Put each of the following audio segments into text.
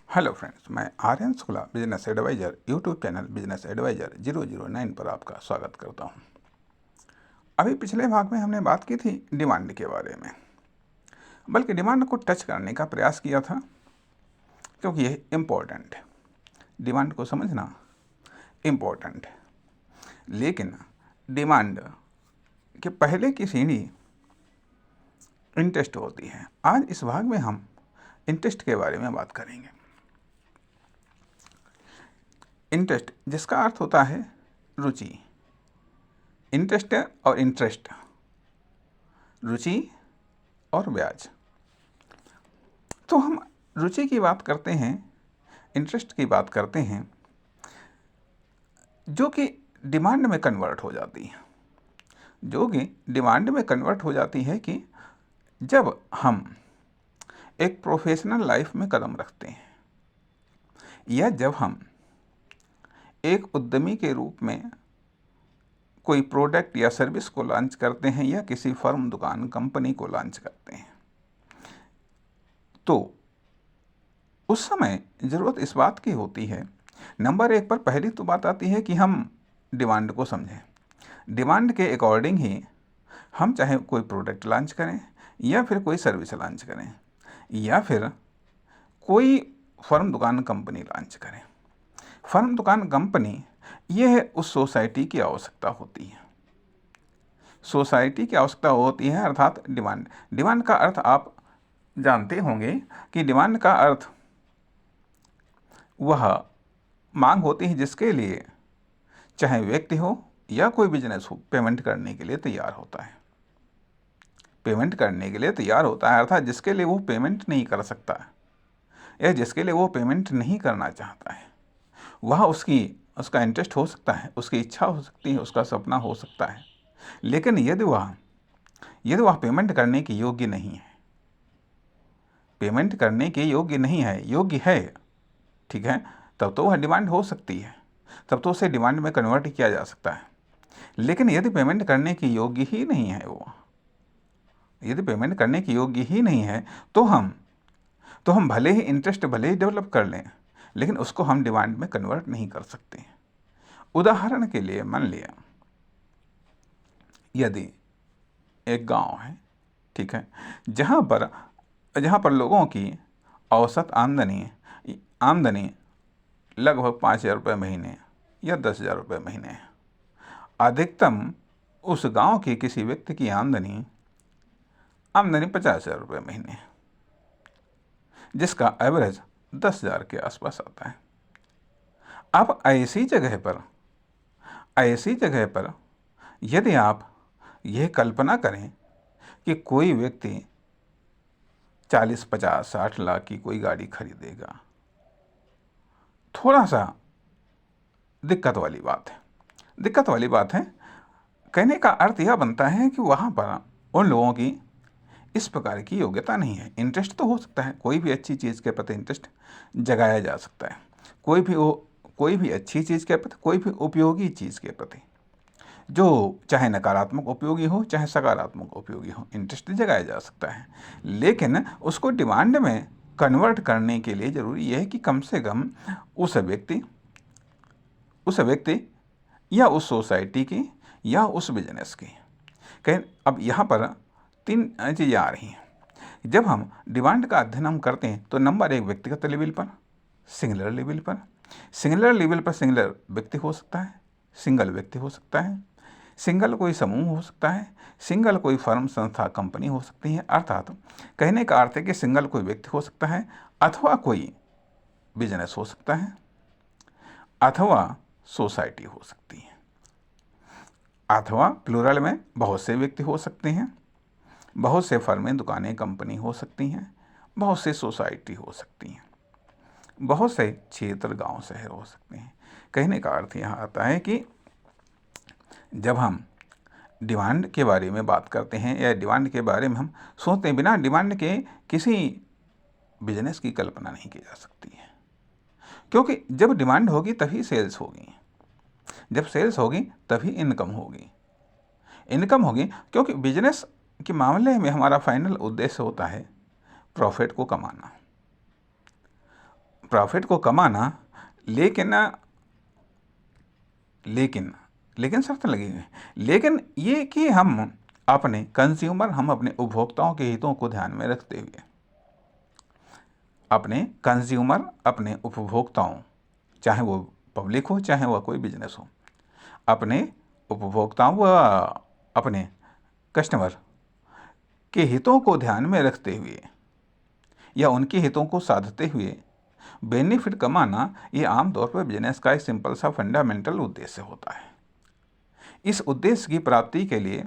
Hello friends, मैं Aryan Shukla business adviser YouTube channel business adviser 009 पर आपका स्वागत करता हूं। अभी पिछले भाग में हमने बात की थी डिमांड के बारे में, बल्कि डिमांड को टच करने का प्रयास किया था क्योंकि यह इम्पोर्टेंट है। डिमांड को समझना इम्पोर्टेंट है, लेकिन डिमांड के पहले की सीढ़ी इंटरेस्ट होती है। आज इस भाग में हम इंटरेस्ट के बारे में बात करेंगे। इंटरेस्ट, जिसका अर्थ होता है रुचि। इंटरेस्ट और इंटरेस्ट, रुचि और ब्याज। तो हम रुचि की बात करते हैं, इंटरेस्ट की बात करते हैं, जो कि डिमांड में कन्वर्ट हो जाती है। जो कि डिमांड में कन्वर्ट हो जाती है कि जब हम एक प्रोफेशनल लाइफ में कदम रखते हैं या जब हम एक उद्यमी के रूप में कोई प्रोडक्ट या सर्विस को लॉन्च करते हैं या किसी फर्म, दुकान, कंपनी को लॉन्च करते हैं, तो उस समय ज़रूरत इस बात की होती है, नंबर एक पर पहली तो बात आती है कि हम डिमांड को समझें। डिमांड के अकॉर्डिंग ही हम चाहे कोई प्रोडक्ट लॉन्च करें या फिर कोई सर्विस लॉन्च करें या फिर कोई फर्म, दुकान, कंपनी लॉन्च करें। फर्म, दुकान, कंपनी, यह उस सोसाइटी की आवश्यकता होती है। सोसाइटी की आवश्यकता होती है, अर्थात डिमांड। डिमांड का अर्थ आप जानते होंगे कि डिमांड का अर्थ वह मांग होती है जिसके लिए चाहे व्यक्ति हो या कोई बिजनेस हो, पेमेंट करने के लिए तैयार होता है। पेमेंट करने के लिए तैयार होता है, अर्थात जिसके लिए वो पेमेंट नहीं कर सकता या जिसके लिए वो पेमेंट नहीं करना चाहता है, वह उसका इंटरेस्ट हो सकता है, उसकी इच्छा हो सकती है, उसका सपना हो सकता है। लेकिन यदि वह पेमेंट करने के योग्य नहीं है, पेमेंट करने के योग्य नहीं है, योग्य है, ठीक है, तब तो वह डिमांड हो सकती है, तब तो उसे डिमांड में कन्वर्ट किया जा सकता है। लेकिन यदि पेमेंट करने के योग्य ही नहीं है, यदि पेमेंट करने के योग्य ही नहीं है, तो हम भले ही इंटरेस्ट भले ही डेवलप कर लें, लेकिन उसको हम डिमांड में कन्वर्ट नहीं कर सकते। उदाहरण के लिए मान लिया, यदि एक गांव है, ठीक है, जहां पर लोगों की औसत आमदनी लगभग 5,000 रुपये महीने या 10,000 रुपये महीने है। अधिकतम उस गांव के किसी व्यक्ति की आमदनी 50,000 रुपये महीने है, जिसका एवरेज 10,000 के आसपास आता है। अब ऐसी जगह पर यदि आप यह कल्पना करें कि कोई व्यक्ति 40, 50, 60 लाख की कोई गाड़ी खरीदेगा, थोड़ा सा दिक्कत वाली बात है। कहने का अर्थ यह बनता है कि वहाँ पर उन लोगों की इस प्रकार की योग्यता नहीं है। इंटरेस्ट तो हो सकता है, कोई भी अच्छी चीज़ के प्रति इंटरेस्ट जगाया जा सकता है, कोई भी अच्छी चीज़ के प्रति, कोई भी उपयोगी चीज़ के प्रति, जो चाहे नकारात्मक उपयोगी हो चाहे सकारात्मक उपयोगी हो, इंटरेस्ट जगाया जा सकता है। लेकिन उसको डिमांड में कन्वर्ट करने के लिए ज़रूरी यह है कि कम से कम उस व्यक्ति या उस सोसाइटी की या उस बिजनेस की कहीं। अब यहाँ पर 3 चीज़ें आ रही हैं। जब हम डिमांड का अध्ययन हम करते हैं तो नंबर 1 व्यक्तिगत लेवल पर, सिंगुलर लेवल पर सिंगुलर व्यक्ति हो सकता है, सिंगल व्यक्ति हो सकता है, सिंगल कोई समूह हो सकता है, सिंगल कोई फर्म, संस्था, कंपनी हो सकती है। अर्थात कहने का अर्थ है कि सिंगल कोई व्यक्ति हो सकता है, अथवा कोई बिजनेस हो सकता है, अथवा सोसाइटी हो सकती है, अथवा प्लूरल में बहुत से व्यक्ति हो सकते हैं, बहुत से फर्में, दुकानें, कंपनी हो सकती हैं, बहुत से सोसाइटी हो सकती हैं, बहुत से क्षेत्र, गांव, शहर हो सकते हैं। कहने का अर्थ यहाँ आता है कि जब हम डिमांड के बारे में बात करते हैं या डिमांड के बारे में हम सोचते हैं, बिना डिमांड के किसी बिजनेस की कल्पना नहीं की जा सकती है। क्योंकि जब डिमांड होगी तभी सेल्स होगी, जब सेल्स होगी तभी इनकम होगी। क्योंकि बिजनेस के मामले में हमारा फाइनल उद्देश्य होता है प्रॉफिट को कमाना। प्रॉफिट को कमाना, लेकिन लेकिन लेकिन शर्त लगी है, लेकिन ये कि हम अपने कंज्यूमर, हम अपने उपभोक्ताओं के हितों को ध्यान में रखते हुए, अपने कंज्यूमर, अपने उपभोक्ताओं, चाहे वो पब्लिक हो चाहे वह कोई बिजनेस हो, अपने उपभोक्ताओं व अपने कस्टमर के हितों को ध्यान में रखते हुए या उनके हितों को साधते हुए बेनिफिट कमाना, ये आमतौर पर बिजनेस का एक सिंपल सा फंडामेंटल उद्देश्य होता है। इस उद्देश्य की प्राप्ति के लिए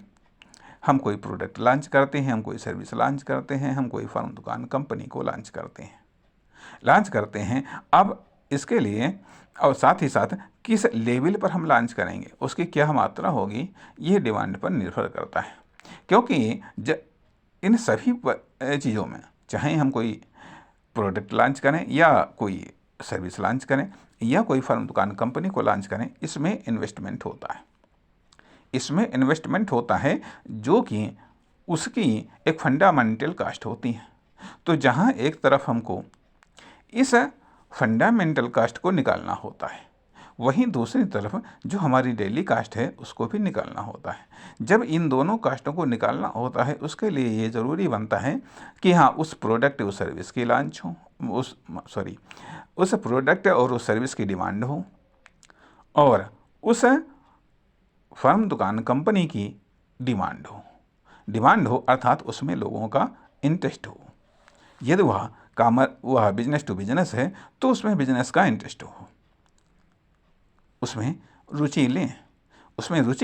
हम कोई प्रोडक्ट लॉन्च करते हैं, हम कोई सर्विस लॉन्च करते हैं, हम कोई फर्म, दुकान, कंपनी को लॉन्च करते हैं। अब इसके लिए और साथ ही साथ किस लेवल पर हम लॉन्च करेंगे, उसकी क्या मात्रा होगी, ये डिमांड पर निर्भर करता है। क्योंकि इन सभी चीज़ों में, चाहे हम कोई प्रोडक्ट लॉन्च करें या कोई सर्विस लॉन्च करें या कोई फर्म, दुकान, कंपनी को लॉन्च करें, इसमें इन्वेस्टमेंट होता है। इसमें इन्वेस्टमेंट होता है जो कि उसकी एक फंडामेंटल कास्ट होती है। तो जहाँ एक तरफ हमको इस फंडामेंटल कास्ट को निकालना होता है, वहीं दूसरी तरफ जो हमारी डेली कास्ट है उसको भी निकालना होता है। जब इन दोनों कास्टों को निकालना होता है, उसके लिए ये ज़रूरी बनता है कि हाँ, उस प्रोडक्ट उस सर्विस की लॉन्च हो, उस प्रोडक्ट और उस सर्विस की डिमांड हो, और उस फर्म, दुकान, कंपनी की डिमांड हो अर्थात उसमें लोगों का इंटरेस्ट हो। यदि वह बिजनेस टू बिजनेस है तो उसमें बिजनेस का इंटरेस्ट हो, उसमें रुचि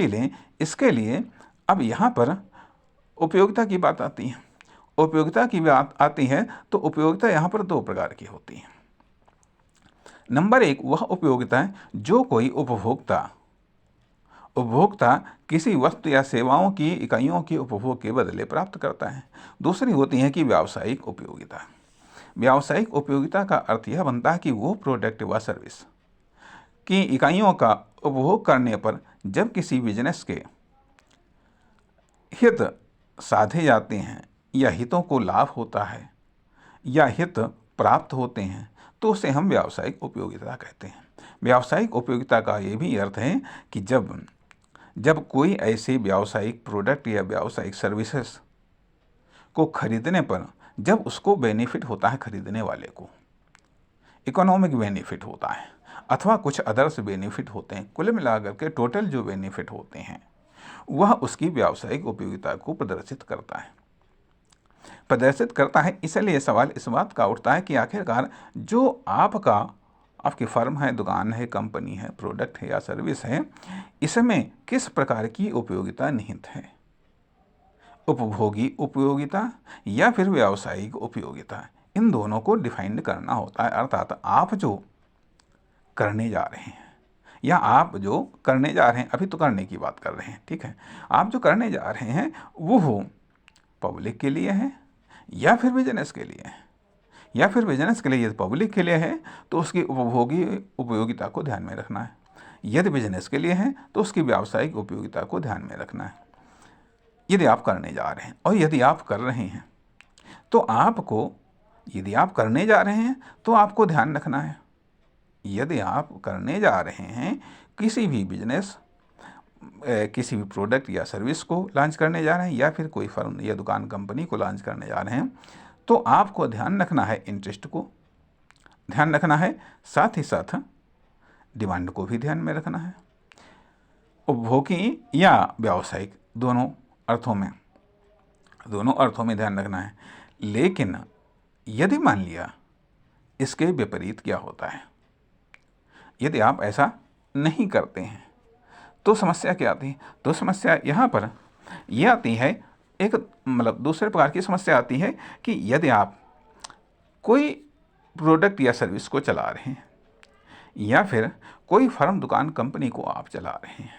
लें। इसके लिए अब यहाँ पर उपयोगिता की बात आती है। तो उपयोगिता यहाँ पर दो प्रकार की होती है। नंबर एक वह उपयोगिता है जो कोई उपभोक्ता किसी वस्तु या सेवाओं की इकाइयों के उपभोग के बदले प्राप्त करता है। दूसरी होती है कि व्यावसायिक उपयोगिता। व्यावसायिक उपयोगिता का अर्थ यह बनता है कि वो प्रोडक्ट व सर्विस की इकाइयों का उपभोग करने पर जब किसी बिजनेस के हित साधे जाते हैं या हितों को लाभ होता है या हित प्राप्त होते हैं, तो उसे हम व्यावसायिक उपयोगिता कहते हैं। व्यावसायिक उपयोगिता का ये भी अर्थ है कि जब कोई ऐसे व्यावसायिक प्रोडक्ट या व्यावसायिक सर्विसेज को खरीदने पर जब उसको बेनिफिट होता है, खरीदने वाले को इकोनॉमिक बेनिफिट होता है अथवा कुछ अदर्स बेनिफिट होते हैं, कुल मिलाकर के टोटल जो बेनिफिट होते हैं वह उसकी व्यावसायिक उपयोगिता को प्रदर्शित करता है। इसलिए सवाल इस बात का उठता है कि आखिरकार जो आपकी फर्म है, दुकान है, कंपनी है, प्रोडक्ट है या सर्विस है, इसमें किस प्रकार की उपयोगिता निहित है, उपभोगी उपयोगिता या फिर व्यावसायिक उपयोगिता। इन दोनों को डिफाइन करना होता है। अर्थात आप जो करने जा रहे हैं अभी तो करने की बात कर रहे हैं, ठीक है, आप जो करने जा रहे हैं वो पब्लिक के लिए है या फिर बिजनेस के लिए है। यदि पब्लिक के लिए है तो उसकी उपभोगी उपयोगिता को ध्यान में रखना है। यदि बिजनेस के लिए है तो उसकी व्यावसायिक उपयोगिता को ध्यान में रखना है। यदि आप करने जा रहे हैं और यदि आप कर रहे हैं तो आपको ध्यान रखना है। यदि आप करने जा रहे हैं किसी भी बिजनेस, किसी भी प्रोडक्ट या सर्विस को लॉन्च करने जा रहे हैं या फिर कोई फर्म या दुकान, कंपनी को लॉन्च करने जा रहे हैं, तो आपको ध्यान रखना है, इंटरेस्ट को ध्यान रखना है, साथ ही साथ डिमांड को भी ध्यान में रखना है। उपभोगी या व्यावसायिक दोनों अर्थों में ध्यान रखना है। लेकिन यदि मान लिया इसके विपरीत क्या होता है, यदि आप ऐसा नहीं करते हैं तो समस्या क्या आती है? तो समस्या यहाँ पर यह आती है, एक दूसरे प्रकार की समस्या आती है कि यदि आप कोई प्रोडक्ट या सर्विस को चला रहे हैं या फिर कोई फर्म, दुकान, कंपनी को आप चला रहे हैं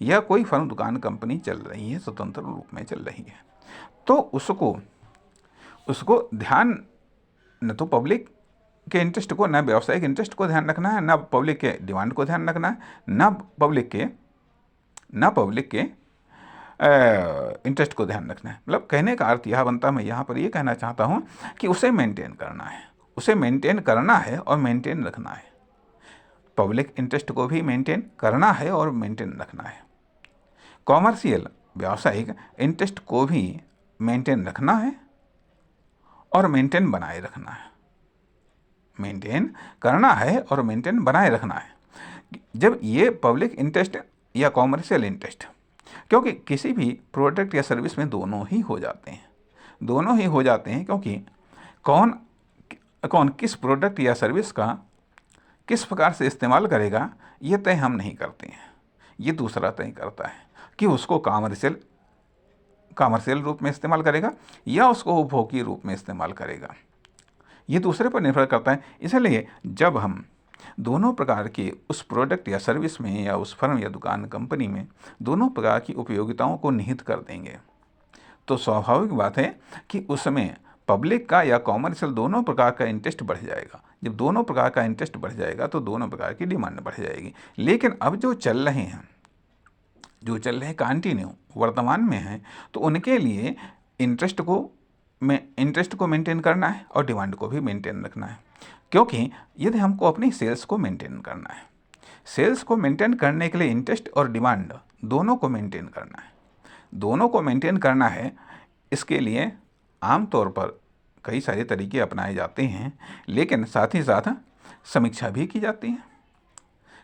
या कोई फर्म, दुकान, कंपनी चल रही है, स्वतंत्र रूप में चल रही है, तो उसको ध्यान न तो पब्लिक के इंटरेस्ट को, न व्यावसायिक इंटरेस्ट को ध्यान रखना है, न पब्लिक के डिमांड को ध्यान रखना है, न पब्लिक के इंटरेस्ट को ध्यान रखना है। कहने का अर्थ यह बनता है, मैं यहाँ पर ये कहना चाहता हूँ कि उसे मेंटेन करना है, उसे मेंटेन करना है और मेंटेन रखना है। पब्लिक इंटरेस्ट को भी मेंटेन करना है और मेंटेन रखना है। कॉमर्शियल व्यावसायिक इंटरेस्ट को भी मेंटेन रखना है और मेंटेन बनाए रखना है। मेंटेन करना है और मेंटेन बनाए रखना है। जब ये पब्लिक इंटरेस्ट या कॉमर्शियल इंटरेस्ट, क्योंकि किसी भी प्रोडक्ट या सर्विस में दोनों ही हो जाते हैं, दोनों ही हो जाते हैं, क्योंकि कौन कौन किस प्रोडक्ट या सर्विस का किस प्रकार से इस्तेमाल करेगा ये तय हम नहीं करते हैं, ये दूसरा तय करता है कि उसको कॉमर्शियल रूप में इस्तेमाल करेगा या उसको उपभोगी रूप में इस्तेमाल करेगा, ये दूसरे पर निर्भर करता है। इसलिए जब हम दोनों प्रकार के उस प्रोडक्ट या सर्विस में या उस फर्म या दुकान कंपनी में दोनों प्रकार की उपयोगिताओं को निहित कर देंगे तो स्वाभाविक बात है कि उसमें पब्लिक का या कॉमर्शियल दोनों प्रकार का इंटरेस्ट बढ़ जाएगा। जब दोनों प्रकार का इंटरेस्ट बढ़ जाएगा तो दोनों प्रकार की डिमांड बढ़ जाएगी। लेकिन अब जो चल रहे हैं कंटिन्यू वर्तमान में हैं, तो उनके लिए इंटरेस्ट को मेंटेन करना है और डिमांड को भी मेंटेन रखना है। क्योंकि यदि हमको अपनी सेल्स को मेंटेन करना है, सेल्स को मेंटेन करने के लिए इंटरेस्ट और डिमांड दोनों को मेंटेन करना है, दोनों को मेंटेन करना है। इसके लिए आमतौर पर कई सारे तरीके अपनाए जाते हैं, लेकिन साथ ही साथ समीक्षा भी की जाती है।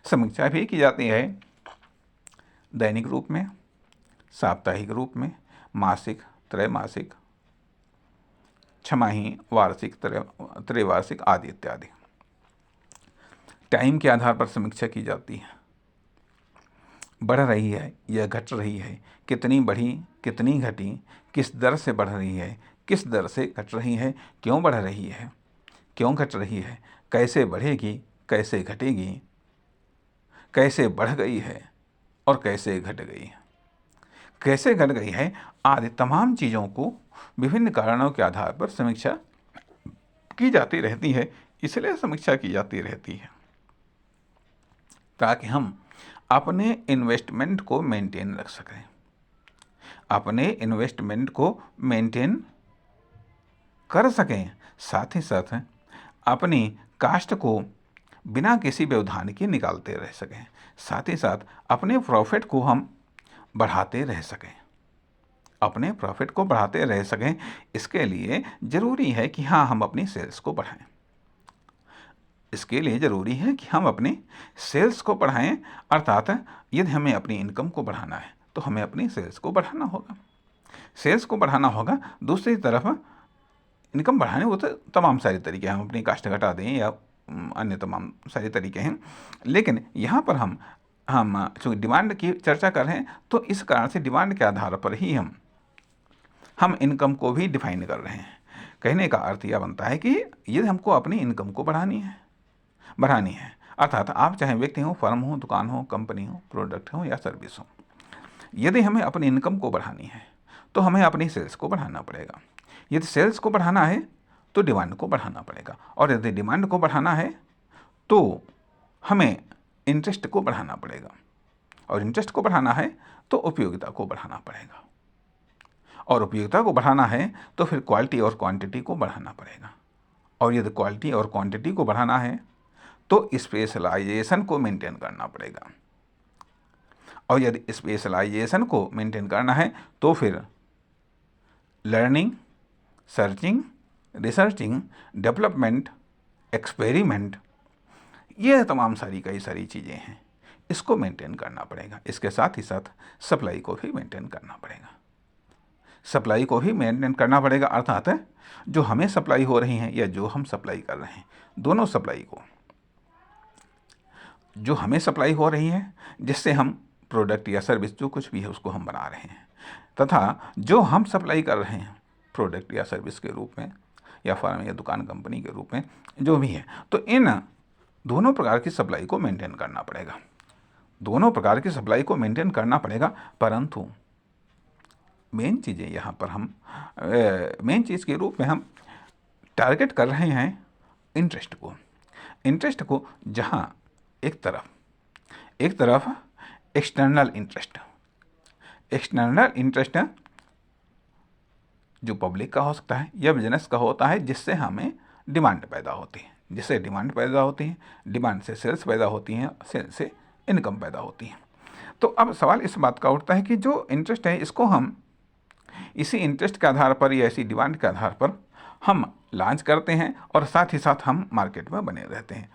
समीक्षा भी की जाती है दैनिक रूप में, साप्ताहिक रूप में, मासिक, त्रैमासिक, छमाही, वार्षिक, त्रैवार्षिक आदि इत्यादि। टाइम के आधार पर समीक्षा की जाती है। बढ़ रही है या घट रही है, कितनी बढ़ी, कितनी घटी, किस दर से बढ़ रही है, किस दर से घट रही है, क्यों बढ़ रही है, क्यों घट रही है, कैसे बढ़ेगी, कैसे घटेगी, कैसे बढ़ गई है और कैसे घट गई है, कैसे घट गई है आदि तमाम चीज़ों को विभिन्न कारणों के आधार पर समीक्षा की जाती रहती है। इसलिए समीक्षा की जाती रहती है ताकि हम अपने इन्वेस्टमेंट को मेंटेन रख सकें, अपने इन्वेस्टमेंट को मेंटेन कर सकें, साथ ही साथ अपनी कास्ट को बिना किसी व्यवधान के निकालते रह सकें, साथ ही साथ अपने प्रॉफिट को हम बढ़ाते रह सकें, अपने प्रॉफिट को बढ़ाते रह सकें। इसके लिए ज़रूरी है कि हाँ, हम अपनी सेल्स को बढ़ाएं। इसके लिए ज़रूरी है कि हम अपनी सेल्स को बढ़ाएं, अर्थात यदि हमें अपनी इनकम को बढ़ाना है तो हमें अपनी सेल्स को बढ़ाना होगा, सेल्स को बढ़ाना होगा। दूसरी तरफ इनकम बढ़ाने वो तो तमाम सारे तरीके हैं, हम अपनी कास्ट घटा दें या अन्य तमाम सारे तरीके हैं, लेकिन यहाँ पर हम चूँकि डिमांड की चर्चा कर रहे हैं तो इस कारण से डिमांड के आधार पर ही हम इनकम को भी डिफाइन कर रहे हैं। कहने का अर्थ यह बनता है कि यदि हमको अपनी इनकम को बढ़ानी है, अर्थात आप चाहे व्यक्ति हो, फर्म हो, दुकान हो, कंपनी हो, प्रोडक्ट हो या सर्विस हो, यदि हमें अपनी इनकम को बढ़ानी है तो हमें अपनी सेल्स को बढ़ाना पड़ेगा। यदि सेल्स को बढ़ाना है तो डिमांड को बढ़ाना पड़ेगा, और यदि डिमांड को बढ़ाना है तो हमें इंटरेस्ट को बढ़ाना पड़ेगा, और इंटरेस्ट को बढ़ाना है तो उपयोगिता को बढ़ाना पड़ेगा, और उपयोगिता को बढ़ाना है तो फिर क्वालिटी और क्वांटिटी को बढ़ाना पड़ेगा, और यदि क्वालिटी और क्वांटिटी को बढ़ाना है तो स्पेशलाइजेशन को मेंटेन करना पड़ेगा, और यदि स्पेशलाइजेशन को मेंटेन करना है तो फिर learning, searching, researching, development, experiment, ये तमाम कई सारी चीज़ें हैं, इसको मेंटेन करना पड़ेगा। इसके साथ ही साथ सप्लाई को भी मेंटेन करना पड़ेगा, सप्लाई को भी मेंटेन करना पड़ेगा, अर्थात जो हमें सप्लाई हो रही हैं या जो हम सप्लाई कर रहे हैं, दोनों सप्लाई को, जो हमें सप्लाई हो रही है जिससे हम प्रोडक्ट या सर्विस जो कुछ भी है उसको हम बना रहे हैं, तथा जो हम सप्लाई कर रहे हैं प्रोडक्ट या सर्विस के रूप में या फर्म या दुकान कंपनी के रूप में जो भी है, तो इन दोनों प्रकार की सप्लाई को मेंटेन करना पड़ेगा, दोनों प्रकार की सप्लाई को मेंटेन करना पड़ेगा। परंतु मेन चीज़ें यहाँ पर मेन चीज़ के रूप में हम टारगेट कर रहे हैं इंटरेस्ट को, जहाँ एक तरफ एक्सटर्नल इंटरेस्ट जो पब्लिक का हो सकता है या बिजनेस का होता है, जिससे हमें डिमांड पैदा होती है। जिससे डिमांड पैदा होती है, डिमांड से सेल्स पैदा होती हैं, सेल्स से इनकम पैदा होती है। तो अब सवाल इस बात का उठता है कि जो इंटरेस्ट है इसको हम इसी इंटरेस्ट के आधार पर या इसी डिमांड के आधार पर हम लॉन्च करते हैं और साथ ही साथ हम मार्केट में बने रहते हैं।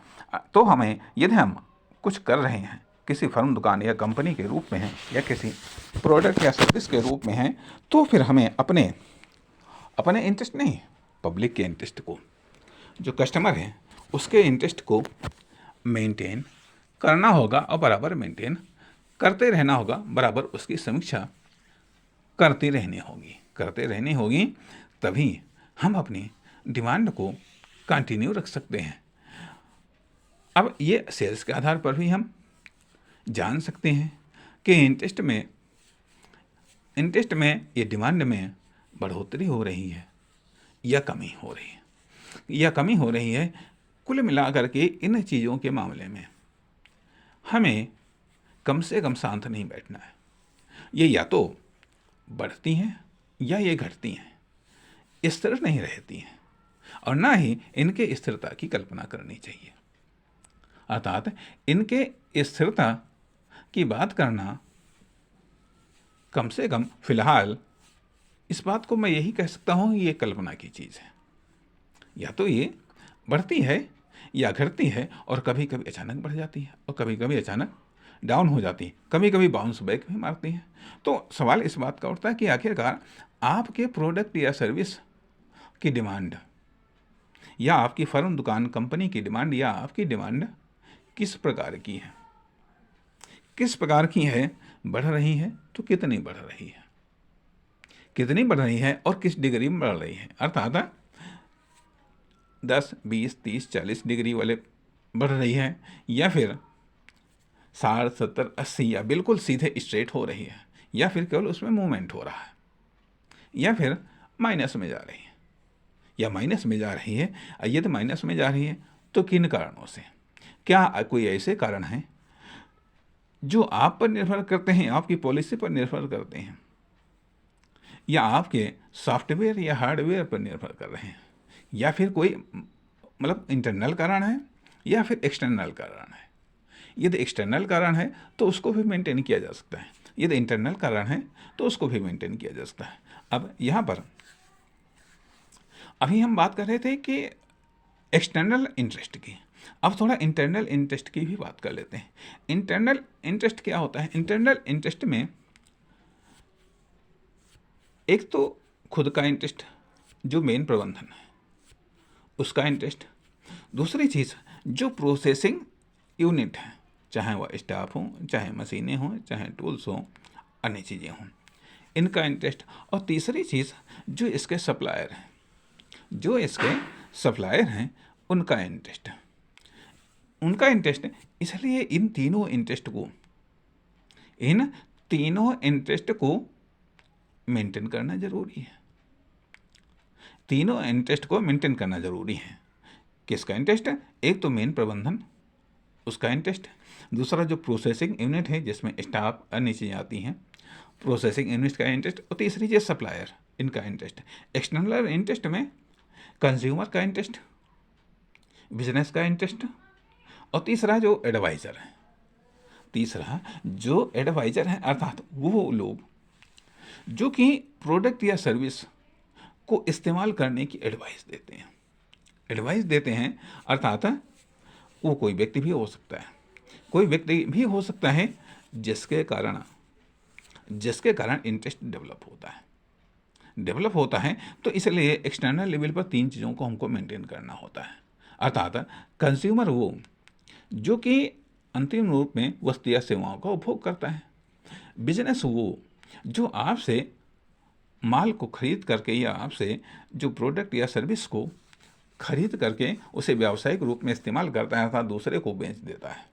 तो हमें यदि हम कुछ कर रहे हैं किसी फर्म, दुकान या कंपनी के रूप में हैं या किसी प्रोडक्ट या सर्विस के रूप में हैं, तो फिर हमें अपने अपने इंटरेस्ट नहीं, पब्लिक के इंटरेस्ट को, जो कस्टमर हैं उसके इंटरेस्ट को मेंटेन करना होगा और बराबर मेंटेन करते रहना होगा, बराबर उसकी समीक्षा करते रहनी होगी। तभी हम अपनी डिमांड को कंटिन्यू रख सकते हैं। अब ये सेल्स के आधार पर भी हम जान सकते हैं कि इंटरेस्ट में ये डिमांड में बढ़ोतरी हो रही है या कमी हो रही है। कुल मिलाकर के इन चीज़ों के मामले में हमें कम से कम शांत नहीं बैठना है। ये या तो बढ़ती हैं या ये घटती हैं, स्थिर नहीं रहती हैं, और ना ही इनके स्थिरता की कल्पना करनी चाहिए। अर्थात इनके स्थिरता की बात करना कम से कम फिलहाल इस बात को मैं यही कह सकता हूँ, ये कल्पना की चीज़ है। या तो ये बढ़ती है या घटती है, और कभी कभी अचानक बढ़ जाती है और कभी कभी अचानक डाउन हो जाती है, कभी कभी बाउंस बैक भी मारती है। तो सवाल इस बात का उठता है कि आखिरकार आपके प्रोडक्ट या सर्विस की डिमांड या आपकी फर्म, दुकान, कंपनी की डिमांड या आपकी डिमांड किस प्रकार की है, बढ़ रही है तो कितनी बढ़ रही है और किस डिग्री में बढ़ रही है। अर्थात 10, 20, 30, 40 डिग्री वाले बढ़ रही है, या फिर 60, 70, 80 या बिल्कुल सीधे स्ट्रेट हो रही है, या फिर केवल उसमें मूवमेंट हो रहा है, या फिर माइनस में जा रही है यदि माइनस में जा रही है तो किन कारणों से? क्या कोई ऐसे कारण हैं जो आप पर निर्भर करते हैं, आपकी पॉलिसी पर निर्भर करते हैं, या आपके सॉफ्टवेयर या हार्डवेयर पर निर्भर कर रहे हैं, या फिर कोई मतलब इंटरनल कारण है या फिर एक्सटर्नल कारण है? यदि एक्सटर्नल कारण है तो उसको भी मेंटेन किया जा सकता है, यदि इंटरनल कारण है तो उसको भी मेंटेन किया जा सकता है। अब यहाँ पर अभी हम बात कर रहे थे कि एक्सटर्नल इंटरेस्ट की, अब थोड़ा इंटरनल इंटरेस्ट की भी बात कर लेते हैं। इंटरनल इंटरेस्ट क्या होता है? इंटरनल इंटरेस्ट में एक तो खुद का इंटरेस्ट, जो मेन प्रबंधन है उसका इंटरेस्ट, दूसरी चीज़ जो प्रोसेसिंग यूनिट है, चाहे वह स्टाफ हो, चाहे मशीनें हों, चाहे टूल्स हों, अन्य चीज़ें हों, इनका इंटरेस्ट, और तीसरी चीज़ जो इसके सप्लायर हैं उनका इंटरेस्ट। इसलिए इन तीनों इंटरेस्ट को मेंटेन करना जरूरी है। किसका इंटरेस्ट? एक तो मेन प्रबंधन, उसका इंटरेस्ट, दूसरा जो प्रोसेसिंग यूनिट है जिसमें स्टाफ अन्य चीज़ें आती हैं, प्रोसेसिंग यूनिट का इंटरेस्ट, और तीसरी चीज़ सप्लायर, इनका इंटरेस्ट। एक्सटर्नल इंटरेस्ट में कंज्यूमर का इंटरेस्ट, बिजनेस का इंटरेस्ट, और तीसरा जो एडवाइज़र है, अर्थात वो लोग जो कि प्रोडक्ट या सर्विस को इस्तेमाल करने की एडवाइस देते हैं। अर्थात वो कोई व्यक्ति भी हो सकता है जिसके कारण इंटरेस्ट डेवलप होता है। तो इसलिए एक्सटर्नल लेवल पर तीन चीज़ों को हमको मेंटेन करना होता है। अर्थात कंज्यूमर वो जो कि अंतिम रूप में वस्तु या सेवाओं का उपभोग करता है, बिजनेस वो जो आपसे माल को खरीद करके या आपसे जो प्रोडक्ट या सर्विस को खरीद करके उसे व्यावसायिक रूप में इस्तेमाल करता है, अर्थात दूसरे को बेच देता है,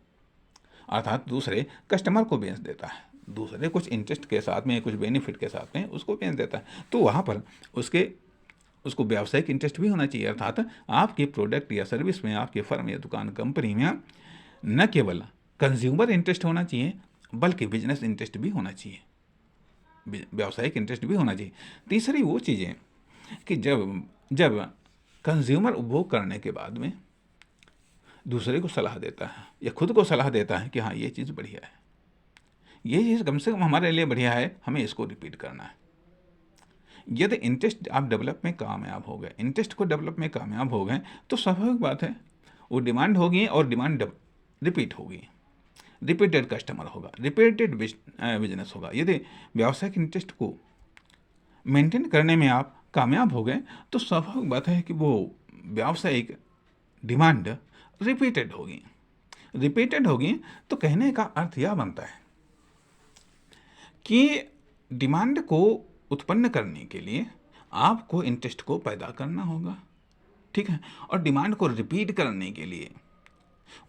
अर्थात दूसरे कस्टमर को बेच देता है, दूसरे कुछ इंटरेस्ट के साथ में, कुछ बेनिफिट के साथ में उसको बेच देता है। तो वहाँ पर उसको व्यावसायिक इंटरेस्ट भी होना चाहिए। अर्थात आपके प्रोडक्ट या सर्विस में, आपके फर्म या दुकान, कंपनी में न केवल कंज्यूमर इंटरेस्ट होना चाहिए बल्कि बिजनेस इंटरेस्ट भी होना चाहिए, व्यावसायिक इंटरेस्ट भी होना चाहिए। तीसरी वो चीज़ें कि जब कंज्यूमर उपभोग करने के बाद में दूसरे को सलाह देता है या खुद को सलाह देता है कि हाँ ये चीज़ बढ़िया है, ये चीज़ कम से कम हमारे लिए बढ़िया है, हमें इसको रिपीट करना है। यदि इंटरेस्ट आप डेवलप में कामयाब हो गए, इंटरेस्ट को डेवलप में कामयाब हो गए, तो स्वाभाविक बात है वो डिमांड होगी और डिमांड रिपीट होगी, रिपीटेड कस्टमर होगा, रिपीटेड बिजनेस होगा। यदि व्यावसायिक इंटरेस्ट को मेंटेन करने में आप कामयाब हो गए तो स्वाभाविक बात है कि वो व्यावसायिक डिमांड रिपीटेड होगी। रिपीटेड होगी तो कहने का अर्थ यह बनता है कि डिमांड को उत्पन्न करने के लिए आपको इंटरेस्ट को पैदा करना होगा, ठीक है, और डिमांड को रिपीट करने के लिए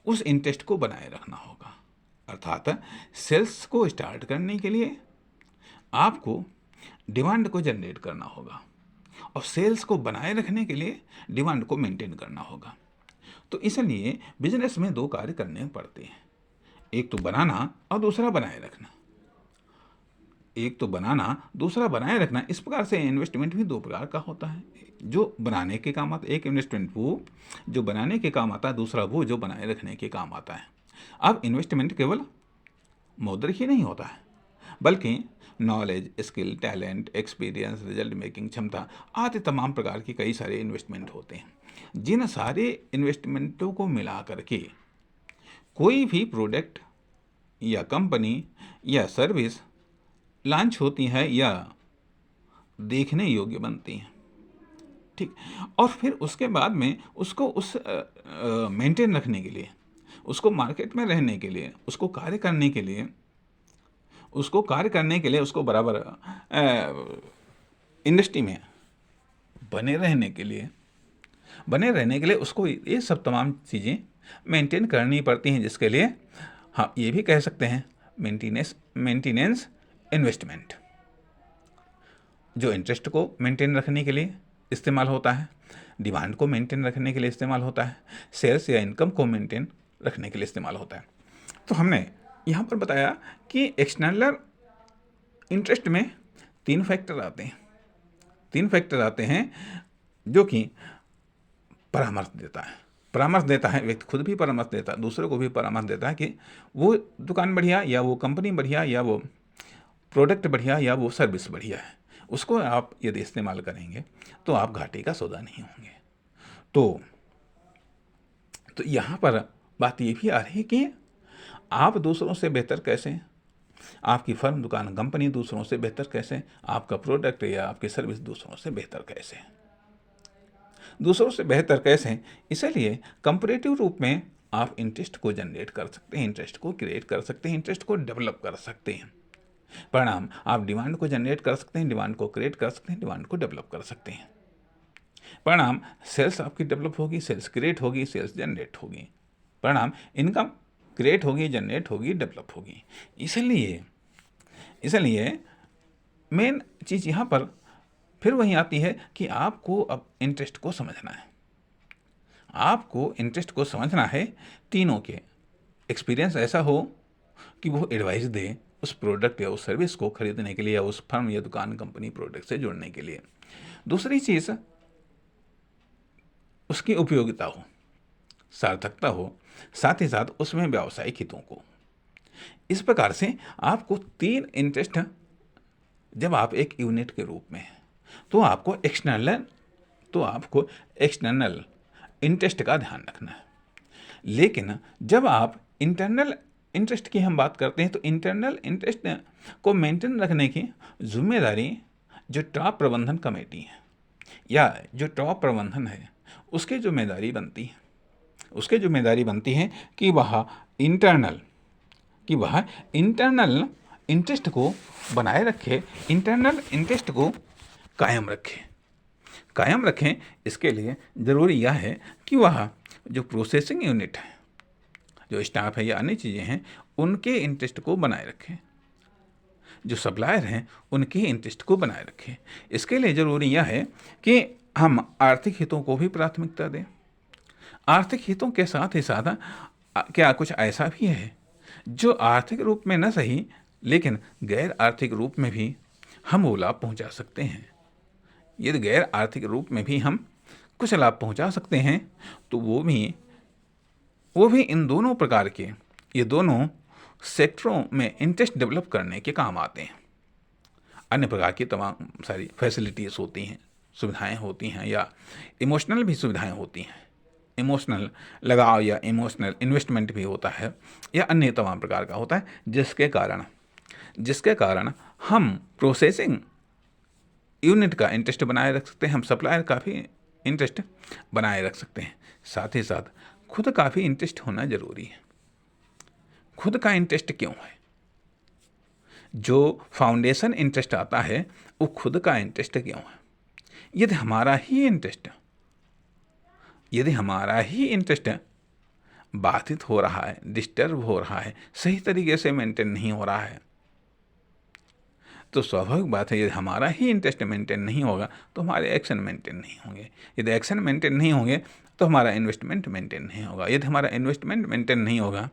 उस इंटरेस्ट को बनाए रखना होगा। अर्थात सेल्स को स्टार्ट करने के लिए आपको डिमांड को जनरेट करना होगा और सेल्स को बनाए रखने के लिए डिमांड को मेंटेन करना होगा। तो इसलिए बिजनेस में दो कार्य करने पड़ते हैं, एक तो बनाना और दूसरा बनाए रखना। एक तो बनाना, दूसरा बनाए रखना। इस प्रकार से इन्वेस्टमेंट भी दो प्रकार का होता है, जो बनाने के काम आता है। एक इन्वेस्टमेंट वो जो बनाने के काम आता है, दूसरा वो जो बनाए रखने के काम आता है। अब इन्वेस्टमेंट केवल मौद्रिक ही नहीं होता है, बल्कि knowledge, skill, talent, experience, result making क्षमता आदि तमाम प्रकार की कई सारे इन्वेस्टमेंट होते हैं। जिन सारे इन्वेस्टमेंटों को मिला करके कोई भी प्रोडक्ट या कंपनी या सर्विस लॉन्च होती है या देखने योग्य बनती हैं, ठीक। और फिर उसके बाद में उसको उस मेंटेन रखने के लिए, उसको मार्केट में रहने के लिए, उसको कार्य करने के लिए, उसको बराबर इंडस्ट्री में बने रहने के लिए उसको ये सब तमाम चीज़ें मेंटेन करनी पड़ती हैं, जिसके लिए हाँ ये भी कह सकते हैं मेंटेनेंस इन्वेस्टमेंट, जो इंटरेस्ट को मेंटेन रखने के लिए इस्तेमाल होता है, डिमांड को मेंटेन रखने के लिए इस्तेमाल होता है, सेल्स या इनकम को मेंटेन रखने के लिए इस्तेमाल होता है। तो हमने यहाँ पर बताया कि एक्सटर्नल इंटरेस्ट में तीन फैक्टर आते हैं जो कि परामर्श देता है। व्यक्ति खुद भी परामर्श देता है, दूसरों को भी परामर्श देता है कि वो दुकान बढ़िया या वो कंपनी बढ़िया या वो प्रोडक्ट बढ़िया या वो सर्विस बढ़िया है। उसको आप यदि इस्तेमाल करेंगे तो आप घाटे का सौदा नहीं होंगे। तो यहाँ पर बात ये भी आ रही है कि आप दूसरों से बेहतर कैसे, आपकी फर्म, दुकान, कंपनी दूसरों से बेहतर कैसे, आपका प्रोडक्ट या आपकी सर्विस दूसरों से बेहतर कैसे। इसलिए कंपैरेटिव रूप में आप इंटरेस्ट को जनरेट कर सकते हैं, इंटरेस्ट को क्रिएट कर सकते हैं, इंटरेस्ट को डेवलप कर सकते हैं। परिणाम, आप डिमांड को जनरेट कर सकते हैं, डिमांड को क्रिएट कर सकते हैं, डिमांड को डेवलप कर सकते हैं। परिणाम, सेल्स आपकी डेवलप होगी, सेल्स क्रिएट होगी, सेल्स जनरेट होगी। परिणाम, इनकम क्रिएट होगी, जनरेट होगी, डेवलप होगी। इसलिए मेन चीज़ यहाँ पर फिर वही आती है कि आपको अब इंटरेस्ट को समझना है। तीनों के एक्सपीरियंस ऐसा हो कि वो एडवाइस दे उस प्रोडक्ट या उस सर्विस को खरीदने के लिए या उस फर्म या दुकान, कंपनी, प्रोडक्ट से जुड़ने के लिए। दूसरी चीज़ उसकी उपयोगिता हो, सार्थकता हो, साथ ही साथ उसमें व्यावसायिक हितों को। इस प्रकार से आपको तीन इंटरेस्ट, जब आप एक यूनिट के रूप में हैं तो आपको एक्सटर्नल इंटरेस्ट का ध्यान रखना है। लेकिन जब आप इंटरनल इंटरेस्ट की हम बात करते हैं तो इंटरनल इंटरेस्ट को मेंटेन रखने की जिम्मेदारी जो टॉप प्रबंधन कमेटी है या जो टॉप प्रबंधन है उसकी जिम्मेदारी बनती है कि वह इंटरनल इंटरेस्ट को बनाए रखे, इंटरनल इंटरेस्ट को कायम रखें। इसके लिए ज़रूरी यह है कि वह जो प्रोसेसिंग यूनिट है, जो स्टाफ है या अन्य चीज़ें हैं, उनके इंटरेस्ट को बनाए रखें, जो सप्लायर हैं उनके इंटरेस्ट को बनाए रखें। इसके लिए ज़रूरी यह है कि हम आर्थिक हितों को भी प्राथमिकता दें। आर्थिक हितों के साथ ही साथ क्या कुछ ऐसा भी है जो आर्थिक रूप में न सही लेकिन गैर आर्थिक रूप में भी हम वो लाभ पहुँचा सकते हैं। यदि गैर आर्थिक रूप में भी हम कुछ लाभ पहुंचा सकते हैं, तो वो भी इन दोनों प्रकार के, ये दोनों सेक्टरों में इंटरेस्ट डेवलप करने के काम आते हैं। अन्य प्रकार की तमाम सारी फैसिलिटीज़ होती हैं, सुविधाएं होती हैं, या इमोशनल भी सुविधाएं होती हैं, इमोशनल लगाव या इमोशनल इन्वेस्टमेंट भी होता है, या अन्य तमाम प्रकार का होता है, जिसके कारण हम प्रोसेसिंग यूनिट का इंटरेस्ट बनाए रख सकते हैं, हम सप्लायर का भी इंटरेस्ट बनाए रख सकते हैं। साथ ही साथ खुद का भी इंटरेस्ट होना जरूरी है। खुद का इंटरेस्ट क्यों है? जो फाउंडेशन इंटरेस्ट आता है वो खुद का इंटरेस्ट क्यों है? यदि हमारा ही इंटरेस्ट बाधित हो रहा है, डिस्टर्ब हो रहा है, सही तरीके से मेंटेन नहीं हो रहा है, तो स्वाभाविक बात है, यदि हमारा ही इंटरेस्ट मेंटेन नहीं होगा तो हमारे एक्शन मेंटेन नहीं होंगे। यदि एक्शन मेंटेन नहीं होंगे तो हमारा इन्वेस्टमेंट मेंटेन नहीं होगा। यदि हमारा इन्वेस्टमेंट मेंटेन नहीं होगा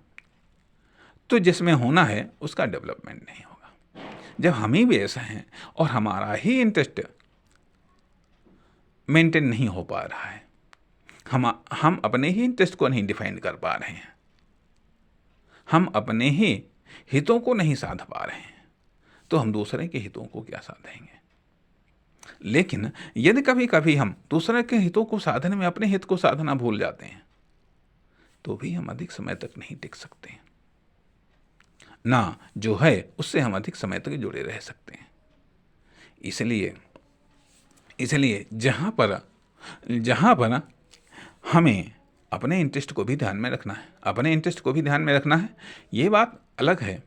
तो जिसमें होना है उसका डेवलपमेंट नहीं होगा। जब हम ही भी ऐसा हैं और हमारा ही इंटरेस्ट मेंटेन नहीं हो पा रहा है, हम अपने ही इंटरेस्ट को नहीं डिफाइन कर पा रहे हैं, हम अपने ही हितों को नहीं साध पा रहे हैं, तो हम दूसरे के हितों को क्या साधेंगे? लेकिन यदि कभी कभी हम दूसरे के हितों को साधने में अपने हित को साधना भूल जाते हैं तो भी हम अधिक समय तक नहीं टिक सकते, ना जो है उससे हम अधिक समय तक जुड़े रह सकते हैं। इसलिए जहाँ पर हमें अपने इंटरेस्ट को भी ध्यान में रखना है, ये बात अलग है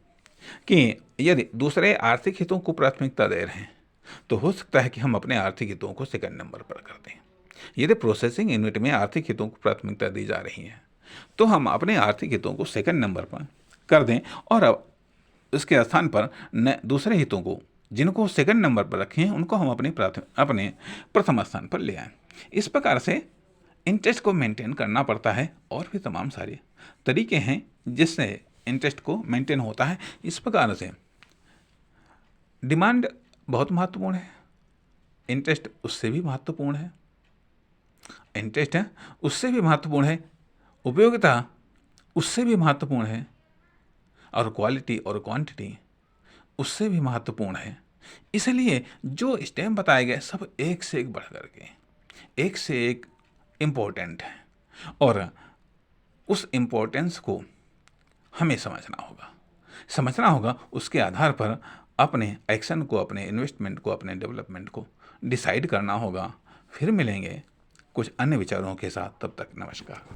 कि यदि दूसरे आर्थिक हितों को प्राथमिकता दे रहे हैं तो हो सकता है कि हम अपने आर्थिक हितों को सेकंड नंबर पर कर दें। यदि प्रोसेसिंग यूनिट में आर्थिक हितों को प्राथमिकता दी जा रही है तो हम अपने आर्थिक हितों को सेकंड नंबर पर कर दें और अब उसके स्थान पर दूसरे हितों को, जिनको सेकंड नंबर पर रखे हैं, उनको हम अपने प्रथम स्थान पर ले आएं। इस प्रकार से इंटरेस्ट को मेंटेन करना पड़ता है, और भी तमाम सारे तरीके हैं जिससे इंटरेस्ट को मेंटेन होता है। इस प्रकार से डिमांड बहुत महत्वपूर्ण है, इंटरेस्ट उससे भी महत्वपूर्ण है, उपयोगिता उससे भी महत्वपूर्ण है, और क्वालिटी और क्वांटिटी उससे भी महत्वपूर्ण है। इसलिए जो स्टेप बताए गए सब एक से एक बढ़ करके एक से एक इम्पोर्टेंट है, और उस इम्पोर्टेंस को हमें समझना होगा। उसके आधार पर अपने एक्शन को, अपने इन्वेस्टमेंट को, अपने डेवलपमेंट को डिसाइड करना होगा। फिर मिलेंगे कुछ अन्य विचारों के साथ, तब तक नमस्कार।